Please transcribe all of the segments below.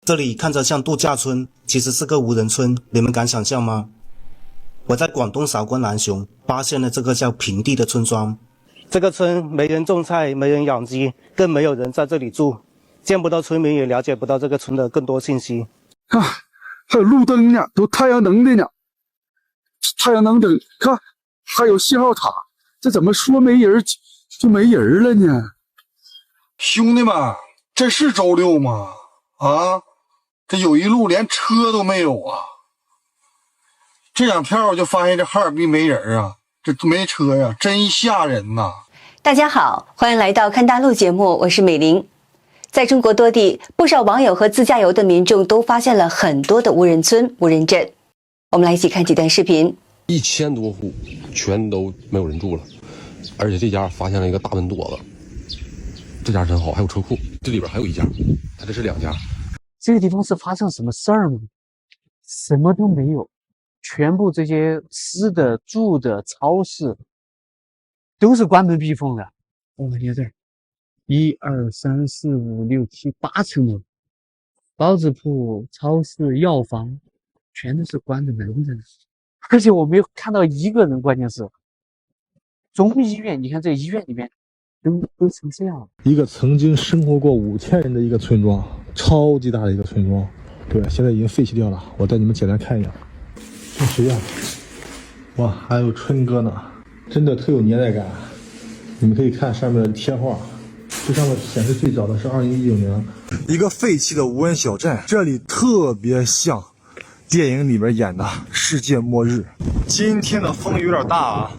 这里看着像度假村，其实是个无人村，你们敢想象吗？我在广东韶关南雄发现了这个叫平地的村庄。这个村没人种菜，没人养鸡，更没有人在这里住，见不到村民，也了解不到这个村的更多信息。看，还有路灯呢，都太阳能的呢。太阳能灯，看还有信号塔，这怎么说没人就没人了呢？兄弟们，这是周六吗？啊，这有一路连车都没有啊！这两天我就发现这哈尔滨没人啊，这没车呀，真吓人呐！大家好，欢迎来到看大陆节目，我是美玲。在中国多地，不少网友和自驾游的民众都发现了很多的无人村、无人镇。我们来一起看几段视频。1000多户全都没有人住了，而且这家发现了一个大门垛子，这家真好，还有车库，这里边还有一家，它这是2家。这个地方是发生什么事儿吗？什么都没有，全部这些吃的、住的、超市都是关门闭缝的。我看这1、2、3、4、5、6、7、8层楼，包子铺、超市、药房全都是关着门的，而且我没有看到一个人。关键是中医院，你看这医院里面都成这样了。一个曾经生活过5000人的一个村庄，超级大的一个村庄，对，现在已经废弃掉了。我带你们简单看一眼。这谁呀？哇，还有春哥呢，真的特有年代感。你们可以看上面的贴画，这上面显示最早的是2019年，一个废弃的无人小镇，这里特别像电影里边演的世界末日。今天的风有点大啊。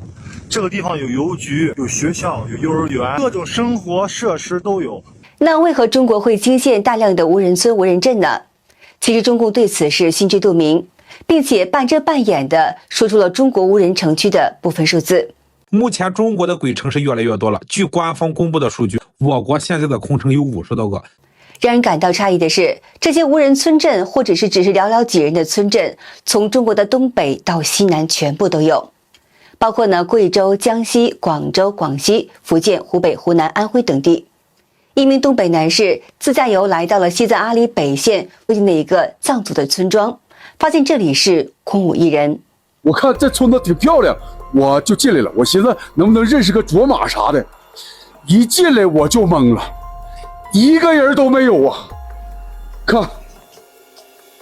这个地方有邮局，有学校，有幼儿园，各种生活设施都有。那为何中国会惊现大量的无人村、无人镇呢？其实中共对此是心知肚明，并且半遮半掩地说出了中国无人城区的部分数字。目前中国的鬼城是越来越多了，据官方公布的数据，我国现在的空城有50多个。让人感到诧异的是，这些无人村镇或者是只是寥寥几人的村镇，从中国的东北到西南全部都有。包括贵州、江西、广州、广西、福建、湖北、湖南、安徽等地。一名东北男士自驾游来到了西藏阿里北县附近的一个藏族的村庄，发现这里是空无一人。我看这村子挺漂亮，我就进来了。我寻思能不能认识个卓玛啥的，一进来我就懵了，一个人都没有啊！看，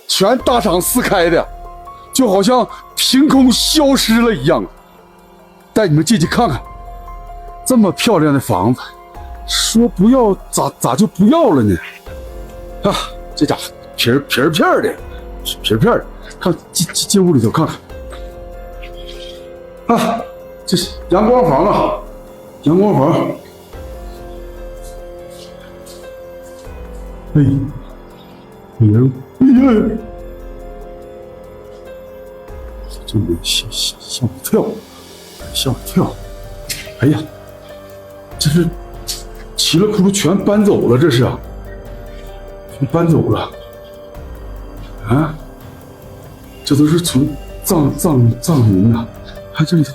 全大敞四开的，就好像凭空消失了一样。带你们进去看看，这么漂亮的房子，说不要咋就不要了呢？啊，这家伙皮儿片的，皮儿片的，看进屋里头看看。啊，这是阳光房啊，阳光房。哎，有人，哎呀，这么吓我一跳。吓我一跳！哎呀，这是齐了窟窿全搬走了，这是啊，全搬走了啊！这都是从藏民呐，看这里头，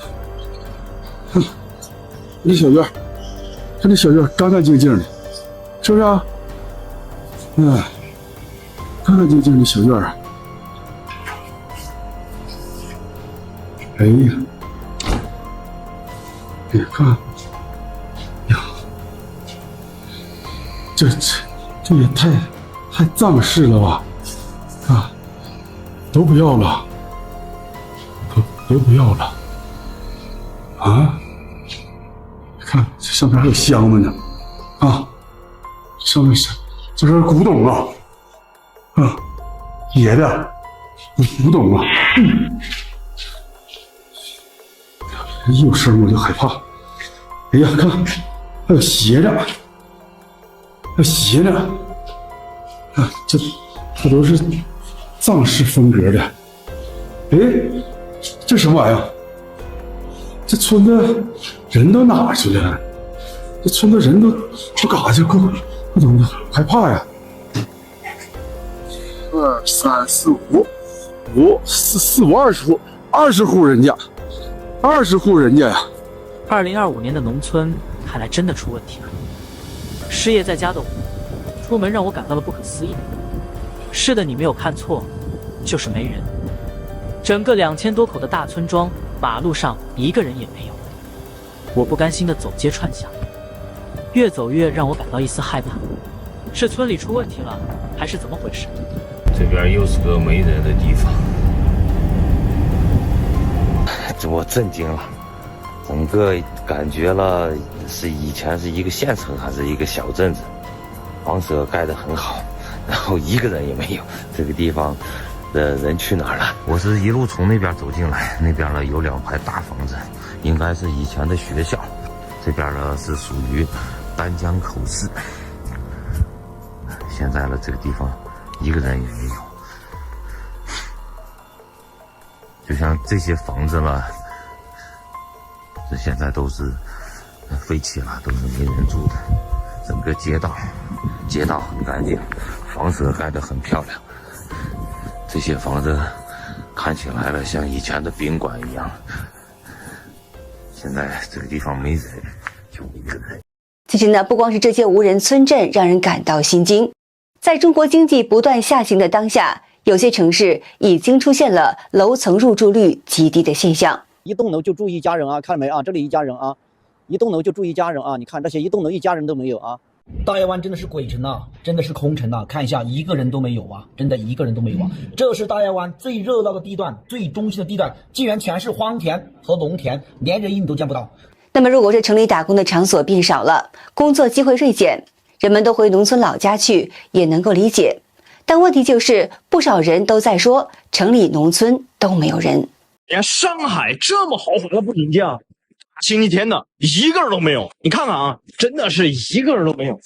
看那小院，看这小院干干净净的，是不是啊？哎，干干净净的小院啊！哎呀！别看呀，这也太藏式了吧！啊，都不要了，都不要了啊！看这上面还有箱子呢，啊，上面这是古董啊，啊，爷的古董啊，一有声我就害怕。哎呀，看，还有鞋呢，还有鞋呢。啊，这都是藏式风格的。哎，这什么玩意儿？这村子人都哪去了？这村子人都干啥去？够懂的，害怕呀。2、3、4、5、4、5、20户，20户人家。20户人家呀！2025年的农村看来真的出问题了。失业在家的我，出门让我感到了不可思议。是的，你没有看错，就是没人。整个2000多口的大村庄，马路上一个人也没有。我不甘心地走街串巷，越走越让我感到一丝害怕。是村里出问题了，还是怎么回事？这边又是个没人的地方，我震惊了，整个感觉了是以前是一个县城还是一个小镇子，房舍盖得很好，然后一个人也没有，这个地方的人去哪儿了？我是一路从那边走进来，那边呢有2排大房子，应该是以前的学校，这边呢是属于丹江口市。现在呢这个地方一个人也没有，就像这些房子了，这现在都是废弃了，都是没人住的。整个街道很干净，房子盖得很漂亮，这些房子看起来了像以前的宾馆一样。现在这个地方没人，就一个人。其实呢，不光是这些无人村镇让人感到心惊，在中国经济不断下行的当下，有些城市已经出现了楼层入住率极低的现象。一栋楼就住一家人啊，看到没啊？这里一家人啊，一栋楼就住一家人啊，你看这些一栋楼一家人都没有啊。大亚湾真的是鬼城啊，真的是空城啊！看一下，一个人都没有啊，真的一个人都没有啊！这是大亚湾最热闹的地段，最中心的地段，竟然全是荒田和农田，连人影都见不到。那么，如果是城里打工的场所变少了，工作机会锐减，人们都回农村老家去，也能够理解。但问题就是，不少人都在说，城里农村都没有人。连上海这么豪华的步行街啊，星期天的一个人都没有。你看看啊，真的是一个人都没有。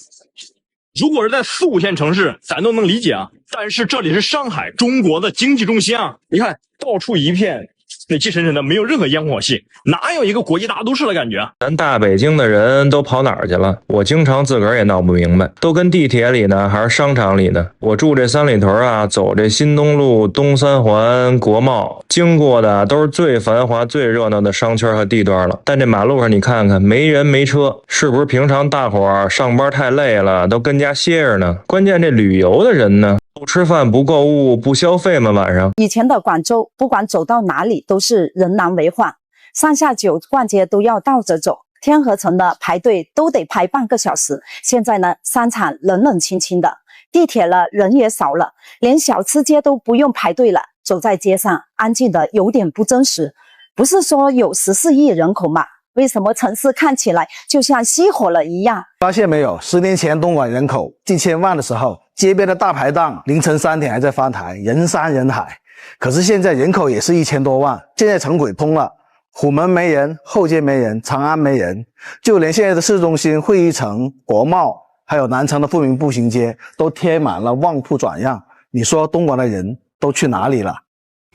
如果是在4、5线城市，咱都能理解啊。但是这里是上海，中国的经济中心啊，你看到处一片那气沉沉的，没有任何烟火气，哪有一个国际大都市的感觉啊？咱大北京的人都跑哪儿去了？我经常自个儿也闹不明白，都跟地铁里呢，还是商场里呢？我住这三里屯啊，走这新东路、东三环、国贸，经过的都是最繁华、最热闹的商圈和地段了。但这马路上你看看，没人没车，是不是平常大伙儿上班太累了，都跟家歇着呢？关键这旅游的人呢？不吃饭不购物不消费吗？晚上以前的广州不管走到哪里都是人满为患，上下九逛街都要倒着走，天河城的排队都得排半个小时。现在呢，商场冷冷清清的，地铁了人也少了，连小吃街都不用排队了，走在街上安静的有点不真实。不是说有14亿人口吗？为什么城市看起来就像熄火了一样？发现没有，10年前东莞人口近1000万的时候，街边的大排档凌晨3点还在翻台，人山人海。可是现在人口也是1000多万，现在城轨通了，虎门没人，后街没人，长安没人，就连现在的市中心、会议城、国贸，还有南城的富民步行街，都贴满了旺铺转让。你说东莞的人都去哪里了？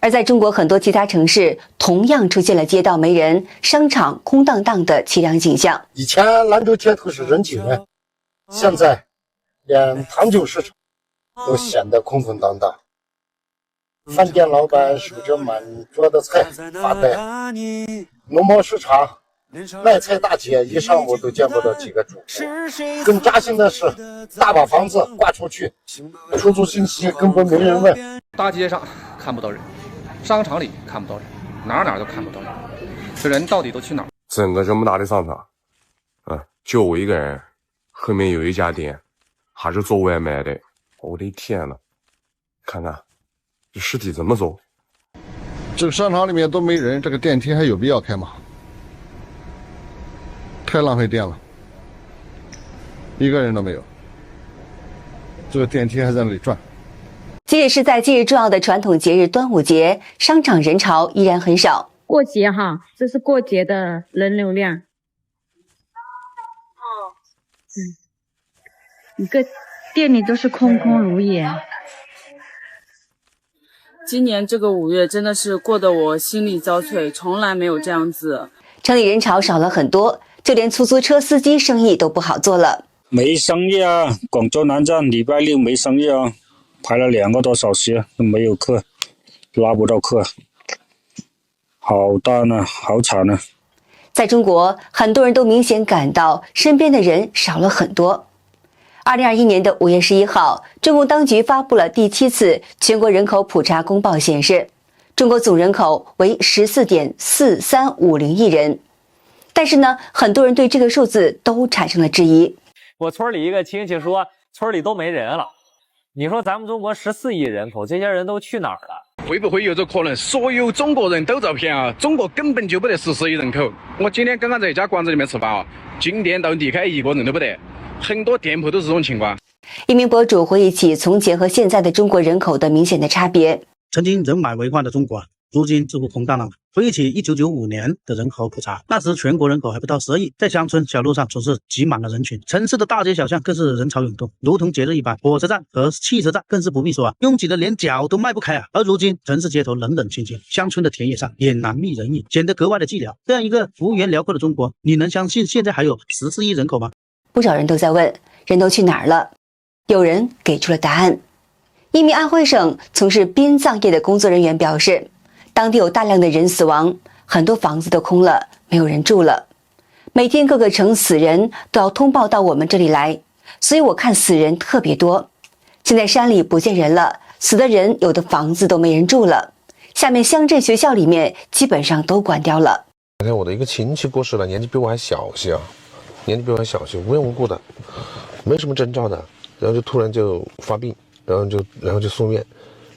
而在中国很多其他城市，同样出现了街道没人、商场空荡荡的凄凉景象。以前兰州街头是人挤人，现在连糖酒市场都显得空空荡荡。饭店老板守着满桌的菜发呆，农贸市场卖菜大姐一上午都见不到几个主顾。更扎心的是，大把房子挂出去，出租信息根本没人问。大街上看不到人，商场里看不到人，哪都看不到人，这人到底都去哪儿？整个这么大的商场，就我一个人，后面有一家店，还是做外卖的。我的天呐，看看这尸体怎么走？这个商场里面都没人，这个电梯还有必要开吗？太浪费电了，一个人都没有，这个电梯还在那里转。即使是在近日重要的传统节日端午节，商场人潮依然很少。过节哈，这是过节的人流量。一个店里都是空空如也。今年这个5月真的是过得我心力交瘁，从来没有这样子。城里人潮少了很多，就连出租车司机生意都不好做了。没生意啊，广州南站礼拜6没生意啊，排了2个多小时都没有客，拉不到客，好大呢，好惨呢。在中国，很多人都明显感到身边的人少了很多。2021年的5月11号，中共当局发布了第7次全国人口普查公报，显示中国总人口为14.4350亿人。但是呢，很多人对这个数字都产生了质疑。我村里一个亲戚说，村里都没人了。你说咱们中国14亿人口，这些人都去哪儿了？会不会有这可能？所有中国人都照骗啊！中国根本就不得14亿人口。我今天刚刚在一家馆子里面吃饭啊，进店到离开1个人都不得，很多店铺都是这种情况。一名博主回忆起从前和现在的中国人口的明显的差别。曾经人满为患的中国，如今似乎空荡荡。回忆起1995年的人口普查，那时全国人口还不到12亿，在乡村小路上总是挤满了人群，城市的大街小巷更是人潮涌动，如同节日一般。火车站和汽车站更是不必说啊，拥挤的连脚都迈不开啊。而如今城市街头冷冷清清，乡村的田野上也难觅人影，显得格外的寂寥。这样一个幅员辽阔的中国，你能相信现在还有14亿人口吗？不少人都在问，人都去哪儿了？有人给出了答案。一名安徽省从事殡葬业的工作人员表示，当地有大量的人死亡，很多房子都空了，没有人住了。每天各个城死人都要通报到我们这里来，所以我看死人特别多。现在山里不见人了，死的人有的房子都没人住了。下面乡镇学校里面基本上都关掉了。那天我的一个亲戚过世了，年纪比我还小些啊，无缘无故的，没什么征兆的，然后就突然就发病，然后就送院，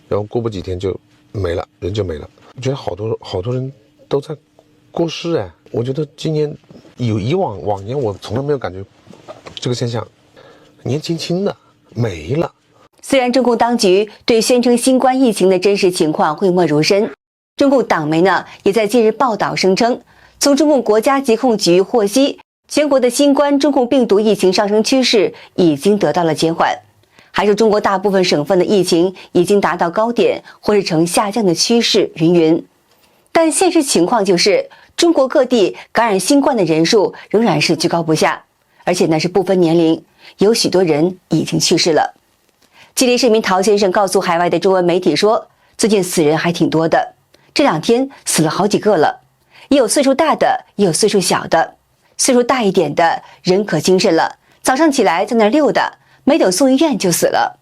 然后过不几天就没了，人就没了。我觉得好多人都在过世哎，我觉得今年往年我从来没有感觉这个现象，年轻轻的没了。虽然中共当局对宣称新冠疫情的真实情况讳莫如深，中共党媒呢也在近日报道声称，从中共国家疾控局获悉，全国的新冠中共病毒疫情上升趋势已经得到了减缓，还是中国大部分省份的疫情已经达到高点或是呈下降的趋势云云。但现实情况就是，中国各地感染新冠的人数仍然是居高不下，而且呢是不分年龄，有许多人已经去世了。吉林市民陶先生告诉海外的中文媒体说，最近死人还挺多的，这2天死了好几个了，也有岁数大的，也有岁数小的。岁数大一点的人可精神了，早上起来在那溜达，没等送医院就死了。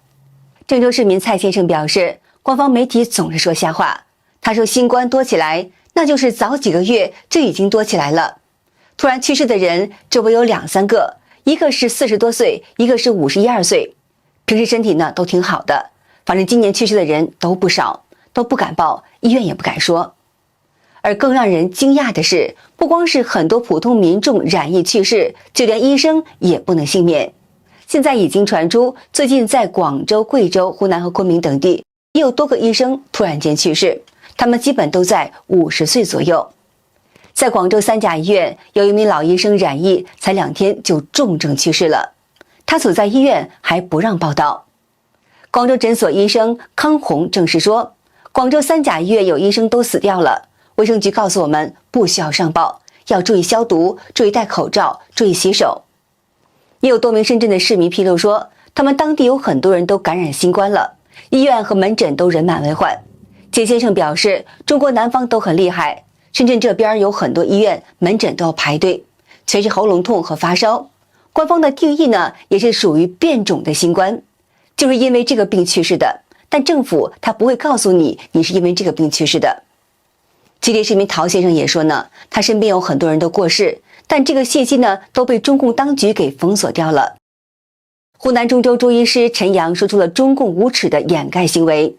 郑州市民蔡先生表示，官方媒体总是说瞎话。他说新冠多起来，那就是早几个月就已经多起来了。突然去世的人周围有2、3个，一个是40多岁，一个是51、52岁，平时身体呢都挺好的，反正今年去世的人都不少，都不敢报，医院也不敢说。而更让人惊讶的是，不光是很多普通民众染疫去世，就连医生也不能幸免。现在已经传出，最近在广州、贵州、湖南和昆明等地也有多个医生突然间去世，他们基本都在50岁左右。在广州三甲医院，有一名老医生染疫，才2天就重症去世了。他所在医院还不让报道。广州诊所医生康红证实说，广州三甲医院有医生都死掉了。卫生局告诉我们，不需要上报，要注意消毒，注意戴口罩，注意洗手。也有多名深圳的市民披露说，他们当地有很多人都感染新冠了，医院和门诊都人满为患。简先生表示，中国南方都很厉害，深圳这边有很多医院门诊都要排队，全是喉咙痛和发烧。官方的定义呢，也是属于变种的新冠，就是因为这个病去世的，但政府他不会告诉你是因为这个病去世的。吉林市民陶先生也说呢，他身边有很多人都过世，但这个信息呢都被中共当局给封锁掉了。湖南中州朱医师陈阳说出了中共无耻的掩盖行为，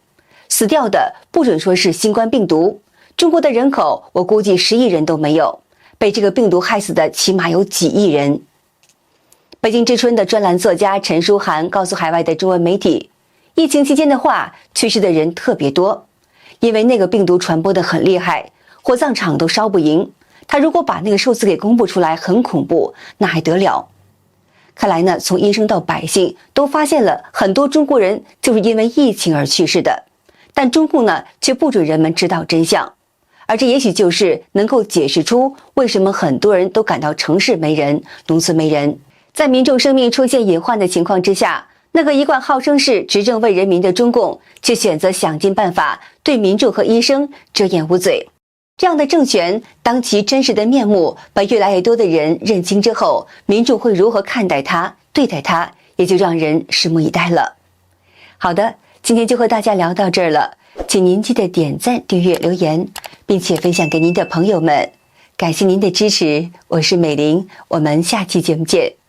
死掉的不准说是新冠病毒，中国的人口我估计10亿人都没有，被这个病毒害死的起码有几亿人。北京之春的专栏作家陈书涵告诉海外的中文媒体，疫情期间的话，去世的人特别多，因为那个病毒传播得很厉害，火葬场都烧不赢。他如果把那个数字给公布出来，很恐怖，那还得了？看来呢，从医生到百姓都发现了很多中国人就是因为疫情而去世的，但中共呢却不准人们知道真相，而这也许就是能够解释出为什么很多人都感到城市没人，农村没人。在民众生命出现隐患的情况之下，那个一贯号称是执政为人民的中共，却选择想尽办法对民众和医生遮掩捂嘴。这样的政权，当其真实的面目被越来越多的人认清之后，民众会如何看待它、对待它，也就让人拭目以待了。好的，今天就和大家聊到这儿了，请您记得点赞、订阅、留言，并且分享给您的朋友们。感谢您的支持，我是美玲，我们下期节目见。